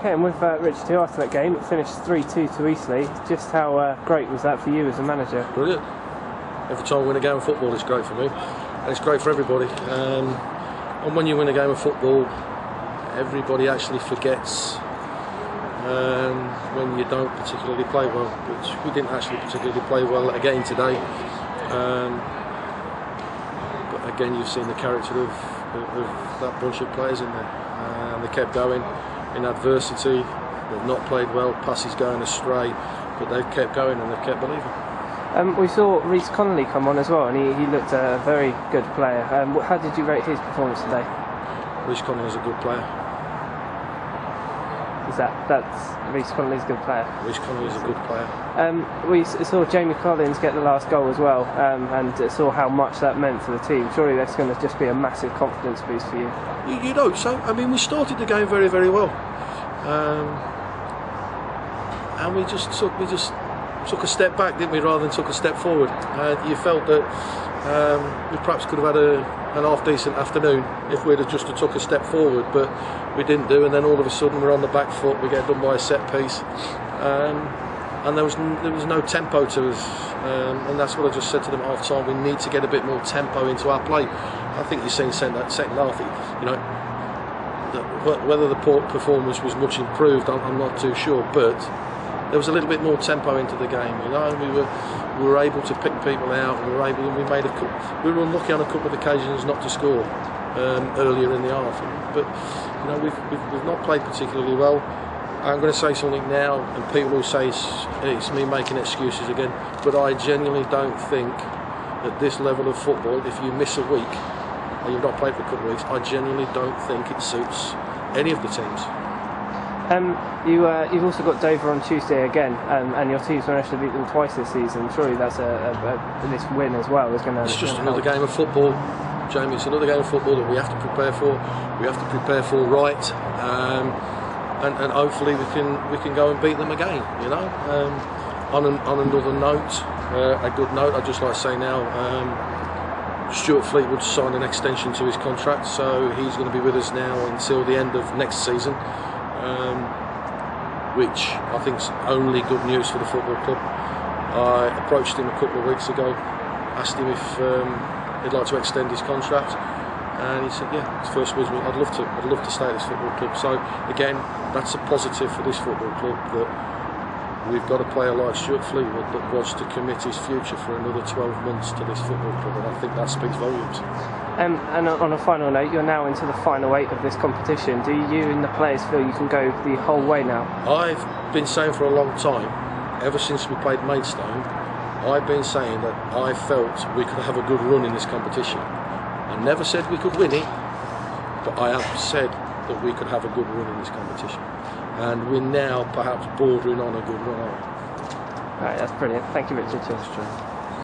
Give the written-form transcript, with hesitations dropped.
Okay, and with Richard, who after that game, it finished 3-2 to Eastleigh. Just how great was that for you as a manager? Brilliant. Every time I win a game of football, it's great for me, and it's great for everybody. And when you win a game of football, everybody actually forgets when you don't particularly play well, which we didn't actually particularly play well again today. But again, you've seen the character of that bunch of players in there. They kept going in adversity. They've not played well, passes going astray, but they've kept going and they've kept believing. We saw Reece Connolly come on as well, and he looked a very good player. How did you rate his performance today? Reece Connolly is a good player. That's Reece Connolly's a good player? Reece Connolly is a good player. We saw Jamie Collins get the last goal as well, and saw how much that meant for the team. Surely that's going to just be a massive confidence boost for you. You'd hope so. I mean, we started the game very, very well, and we just took a step back, didn't we, rather than took a step forward. You felt that we perhaps could have had an half-decent afternoon if we'd have just took a step forward, but we didn't do, and then all of a sudden we're on the back foot, we get done by a set piece, and there was no tempo to us, and that's what I just said to them at half time. We need to get a bit more tempo into our play. I think you've seen second half, you know, whether the performance was much improved, I'm not too sure, but there was a little bit more tempo into the game, you know, and we were able to pick people out, and we were unlucky on a couple of occasions not to score earlier in the half, but you know, we've not played particularly well. I'm going to say something now, and people will say it's me making excuses again, but I genuinely don't think at this level of football, if you miss a week and you've not played for a couple of weeks, I genuinely don't think it suits any of the teams. You've also got Dover on Tuesday again, and your team's managed to beat them twice this season. Surely that's this win as well is going to. It's just another game of football, Jamie. It's another game of football that we have to prepare for. We have to prepare for right, and hopefully we can go and beat them again. You know. On another note, a good note, I'd just like to say now. Stuart Fleetwood signed an extension to his contract, so he's going to be with us now until the end of next season. Which I think is only good news for the football club. I approached him a couple of weeks ago, asked him if he'd like to extend his contract, and he said, "Yeah." His first words were, "I'd love to stay at this football club." So again, that's a positive for this football club, that we've got a player like Stuart Fleetwood that wants to commit his future for another 12 months to this football club, and I think that speaks volumes. And on a final note, you're now into the final 8 of this competition. Do you and the players feel you can go the whole way now? I've been saying for a long time, ever since we played Maidstone, I've been saying that I felt we could have a good run in this competition. I never said we could win it, but I have said that we could have a good run in this competition. And we're now perhaps bordering on a good run. Right, that's brilliant. Thank you, Richard. Cheers.